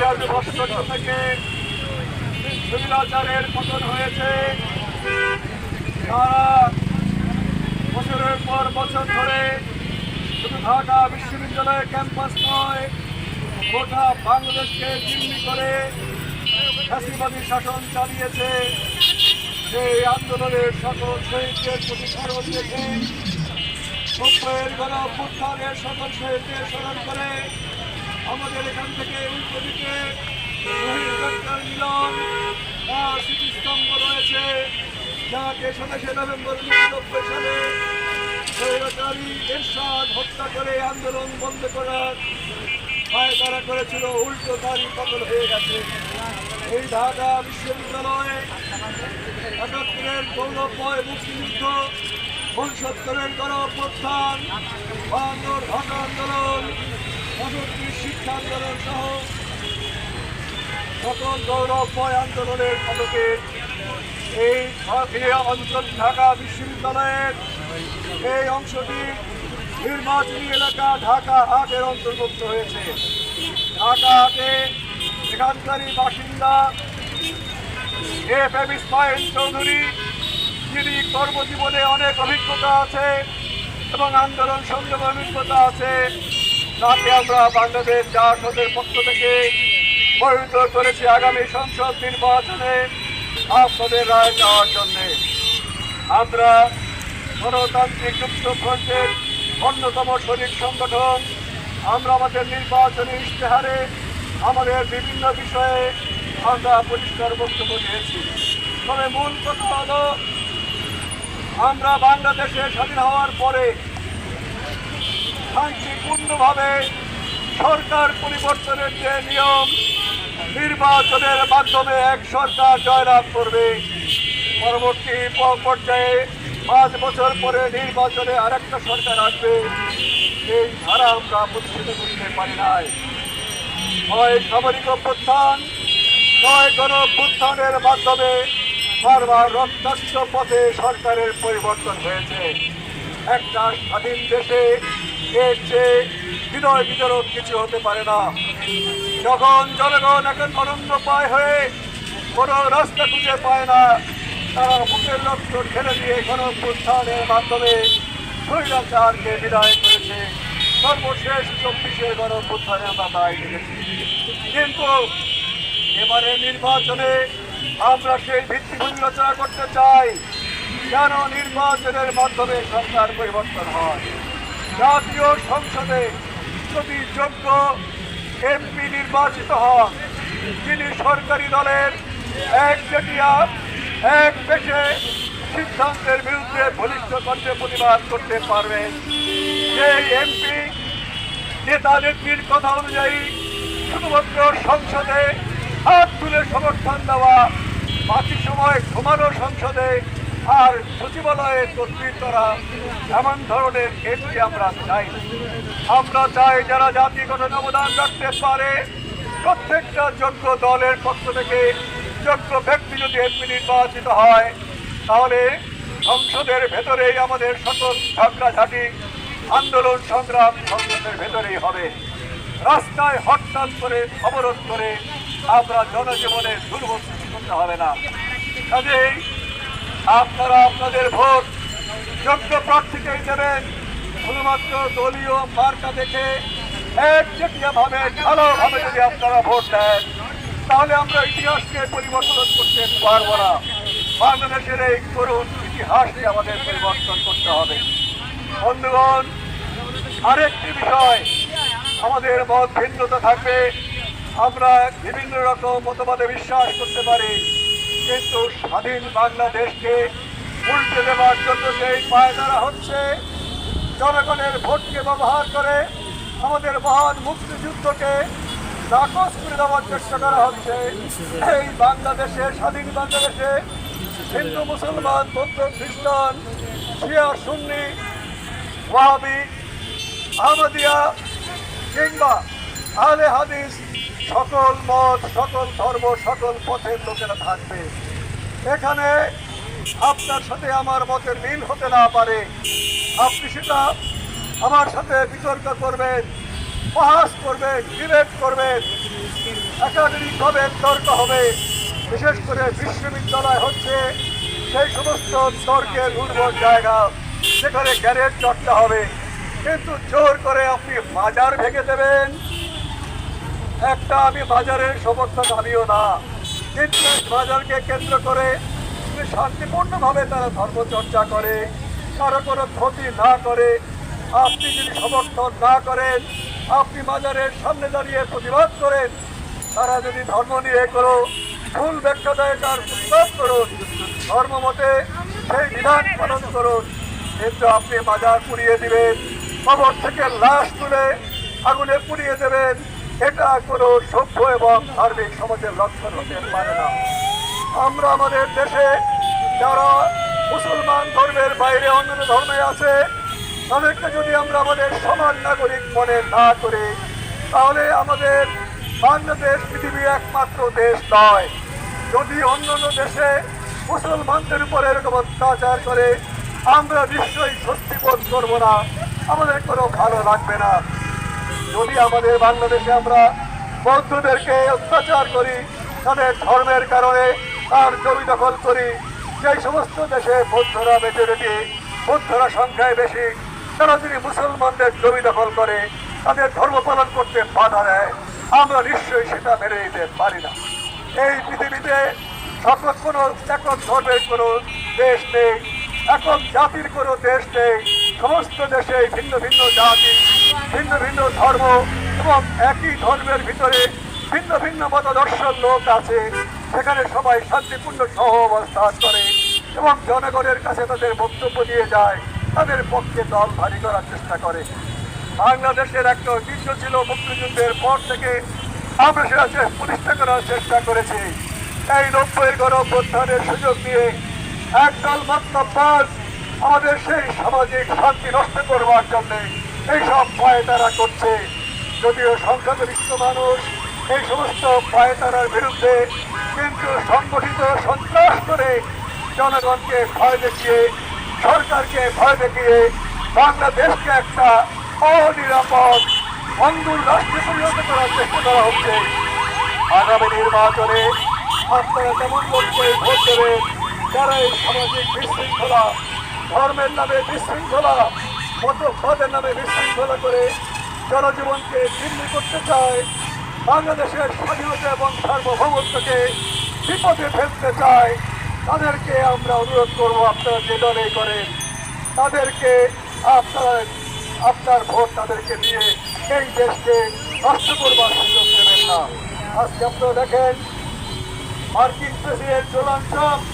ভাস্কর্য থেকে স্বৈরাচারের পতন হয়েছে। তারা বছরের পর বছর ধরে শুধু ঢাকা বিশ্ববিদ্যালয়ের ক্যাম্পাস নয়, গোটা বাংলাদেশকে জিম্মি করে ফ্যাসিবাদী শাসন চালিয়েছে। সেই আন্দোলনের সকল শহীদদের প্রতি স্মরণ রেখে 90-এর গণঅভ্যুত্থানের সকল শহীদদের স্মরণ করে আমাদের এখান থেকে উল্টো দিকে শহীদ ডক্টর মিলন তার স্মৃতিস্তম্ভ রয়েছে, যাকে 27শে নভেম্বর 1990 সালে স্বৈরাচারী এরশাদ হত্যা করে আন্দোলন বন্ধ করার পায়তারা করেছিল। উল্টো তারই পতন হয়ে গেছে। এই ঢাকা বিশ্ববিদ্যালয়ে ৭১-এর গৌরবময় মুক্তিযুদ্ধ, ৭৫-এর গণঅভ্যুত্থান, ৫২-র ভাষা আন্দোলন, ৬৫-র শিক্ষা আন্দোলন সহ সকল গৌরবময় আন্দোলনের পদকে এই অঞ্চল ঢাকা বিশ্ববিদ্যালয়ের এই অংশটি নির্বাচনী এলাকা ঢাকা হাটের অন্তর্ভুক্ত হয়েছে। ঢাকা হাটে এখানকারই বাসিন্দা এফ.এম. ইসমাইল চৌধুরী, যিনি কর্মজীবনে অনেক অভিজ্ঞতা আছে এবং আন্দোলন সংগ্রামের অভিজ্ঞতা আছে, তাকে আমরা বাংলাদেশ জাসদের পক্ষ থেকে বহিত করেছি আগামী সংসদ নির্বাচনে আপনাদের রায় দেওয়ার জন্য। আমরা গণতান্ত্রিক যুক্ত ফ্রন্টের অন্যতম শরিক সংগঠন। আমরা আমাদের নির্বাচনী ইশতেহারে আমাদের বিভিন্ন বিষয়ে আমরা পরিষ্কার বক্তব্য দিয়েছি। তবে মূল কথা হলো, আমরা বাংলাদেশে স্বাধীন হওয়ার পরে শান্তিপূর্ণভাবে সরকার পরিবর্তনের যে নিয়ম, নির্বাচনের মাধ্যমে এক সরকার জয়লাভ করবে, পরবর্তী পর্যায়ে 5 বছর পরে নির্বাচনে আরেকটা সরকার আসবে, এই ধারা আমরা প্রতিষ্ঠিত করতে পারি নাই। হয় সামরিক অভ্যুত্থান, নয় গণঅভ্যুত্থানের মাধ্যমে বারবার রক্তাক্ত পথে সরকারের পরিবর্তন হয়েছে। একটা স্বাধীন দেশে এর চেয়ে হৃদয় বিতরক কিছু হতে পারে না। যখন জনগণ এখন অনন্যপায় হয়ে কোনো রাস্তা খুঁজে পায় না, তারা বুকের রক্ত ঢেলে দিয়ে গণঅভ্যুত্থানের মাধ্যমে স্বৈরাচারকে বিদায় করেছে। সর্বশেষ 24-এর গণঅভ্যুত্থানে আমরা তাই দেখেছি। কিন্তু এবারে নির্বাচনে আমরা সেই ভিত্তিভূমি রচনা করতে চাই, যেন নির্বাচনের মাধ্যমে সরকার পরিবর্তন হয়। জাতীয় সংসদে যদি যোগ্য এমপি নির্বাচিত হন, যিনি সরকারি দলের একচেটিয়া এক পেশে সিদ্ধান্তের বিরুদ্ধে বলিষ্ঠ কণ্ঠে প্রতিবাদ করতে পারবেন, সেই এমপি নেতা নেত্রীর কথা অনুযায়ী শুধুমাত্র সংসদে হাত তুলে সমর্থন দেওয়া, বাকি সময় ঘুমানো সংসদে আর সচিবালয়ে তদবির করা, এমন ধরনের এমপি আমরা চাই। আমরা চাই যারা জাতিগত অবদান রাখতে পারে, প্রত্যেকটা যোগ্য দলের পক্ষ থেকে যোগ্য ব্যক্তি যদি এমপি নির্বাচিত হয়, তাহলে সংসদের ভেতরেই আমাদের সকল ঝগড়াঝাঁটি, আন্দোলন সংগ্রাম সংসদের ভেতরেই হবে। রাস্তায় হরতাল করে অবরোধ করে আমরা জনজীবনে দুর্ভোগ সৃষ্টি করতে হবে না। কাজেই আপনারা আপনাদের ভোট যোগ্য প্রার্থীকেই দেবেন। শুধুমাত্র দলীয় মার্কা দেখে একচেটিয়াভাবে ভালোভাবে যদি আপনারা ভোট দেন, তাহলে আমরা ইতিহাসকে পরিবর্তন করতে পারবো না। বাংলাদেশের এই করুণ ইতিহাসকে আমাদের পরিবর্তন করতে হবে। বন্ধুগণ, আরেকটি বিষয়, আমাদের মত ভিন্নতা থাকবে, আমরা বিভিন্ন রকম মতবাদে বিশ্বাস করতে পারি, কিন্তু স্বাধীন বাংলাদেশকে উল্টে দেওয়ার জন্য যেই পায়তারা হচ্ছে, জনগণের ভোটকে ব্যবহার করে আমাদের মহান মুক্তিযুদ্ধকে নাকচ করে দেওয়ার চেষ্টা করা হচ্ছে। এই বাংলাদেশে, স্বাধীন বাংলাদেশে হিন্দু, মুসলমান, বৌদ্ধ, খ্রিস্টান, শিয়া, সুন্নি, ওয়াহাবি, আহমদিয়া কিংবা আহলে হাদিস, সকল মত, সকল ধর্ম, সকল পথের লোকেরা থাকবে। এখানে আপনার সাথে আমার মতের মিল হতে না পারে, আপনি সেটা আমার সাথে বিতর্ক করবেন, বহাস করবেন, ডিবেট করবেন, একাডেমিকভাবে তর্ক হবে। বিশেষ করে বিশ্ববিদ্যালয় হচ্ছে সেই সমস্ত তর্কের উর্বর জায়গা, সেখানে জ্ঞানের চর্চা হবে। কিন্তু জোর করে আপনি বাজার ভেঙে দেবেন, একটা আমি বাজারের সমর্থক আমিও না, কিন্তু বাজারকে কেন্দ্র করে শান্তিপূর্ণভাবে তারা ধর্মচর্চা করে, কারো কোনো ক্ষতি না করে, আপনি যদি সমর্থন না করেন, আপনি বাজারের সামনে দাঁড়িয়ে প্রতিবাদ করেন, তারা যদি ধর্ম নিয়ে কোনো ভুল ব্যাখ্যা দেয় তার প্রতিবাদ করুন, ধর্ম মতে সেই বিধান পালন করুন। কিন্তু আপনি বাজার পুড়িয়ে দিবেন, কবর থেকে লাশ তুলে আগুনে পুড়িয়ে দেবেন, এটা কোনো সভ্য এবং ধার্মিক সমাজের লক্ষণ হতে পারে না। আমরা আমাদের দেশে যারা মুসলমান ধর্মের বাইরে অন্যান্য ধর্মে আছে, তাদেরকে যদি আমরা আমাদের সমান নাগরিক মনে না করি, তাহলে আমাদের বাংলাদেশ পৃথিবীর একমাত্র দেশ নয়। যদি অন্যান্য দেশে মুসলমানদের উপরে এরকম অত্যাচার করে, আমরা নিশ্চয়ই স্বস্তি বোধ করবো না, আমাদের কোনো ভালো লাগবে না। যদি আমাদের বাংলাদেশে আমরা বৌদ্ধদেরকে অত্যাচার করি, তাদের ধর্মের কারণে তার জমি দখল করি, সেই সমস্ত দেশে বৌদ্ধরা মেজরিটি, বৌদ্ধরা সংখ্যায় বেশি, তারা যদি মুসলমানদের জমি দখল করে, তাদের ধর্ম পালন করতে বাধা দেয়, আমরা নিশ্চয়ই সেটা মেনে নিতে পারি না। এই পৃথিবীতে সকল কোনো একক ধর্মের কোনো দেশ নেই, একক জাতির কোনো দেশ নেই। সমস্ত দেশে ভিন্ন ভিন্ন জাতি, ভিন্ন ভিন্ন ধর্ম এবং একই ধর্মের ভিতরে ভিন্ন ভিন্ন মতাদর্শের লোক আছে। সেখানে সবাই শান্তিপূর্ণ সহ অবস্থান করে এবং জনগণের কাছে তাদের বক্তব্য দিয়ে যায়, তাদের পক্ষে দল ভারী করার চেষ্টা করে। বাংলাদেশের একটা ঐতিহ্য ছিল, মুক্তিযুদ্ধের পর থেকে আমরা সেটা প্রতিষ্ঠা করার চেষ্টা করেছি। এই 90-এর গণঅভ্যুত্থানের সুযোগ নিয়ে একদল মতলববাজ আমাদের সেই সামাজিক শান্তি নষ্ট করবার জন্য এইসব পায়তারা করছে। যদিও সংখ্যাগরিষ্ঠ মানুষ এই সমস্ত পায়তারার বিরুদ্ধে, কিন্তু সংগঠিত সন্ত্রাস করে জনগণকে ভয় দেখিয়ে, সরকারকে ভয় দেখিয়ে বাংলাদেশকে একটা অনিরাপদ অন্ধুর রাষ্ট্রে পরিণত করার চেষ্টা করা হচ্ছে। আগামী নির্বাচনে আপনারা তেমন লোককে ভোট দেবেন যারা এই সামাজিক বিশৃঙ্খলা, ধর্মের নামে বিশৃঙ্খলা, মতবাদের নামে বিশৃঙ্খলা করে জনজীবনকে ছিন্ন করতে চায়, বাংলাদেশের স্বাধীনতা এবং সার্বভৌমত্বকে বিপদে ফেলতে চায়। তাদেরকে আমরা অনুরোধ করবো, আপনারা যে দলেই করেন, তাদেরকে আপনার ভোট তাদেরকে দিয়ে এই দেশকে নষ্ট করবার সুযোগ দেবেন না। আজকে আপনারা দেখেন মার্কিন প্রেসিডেন্ট ডোনাল্ড ট্রাম্প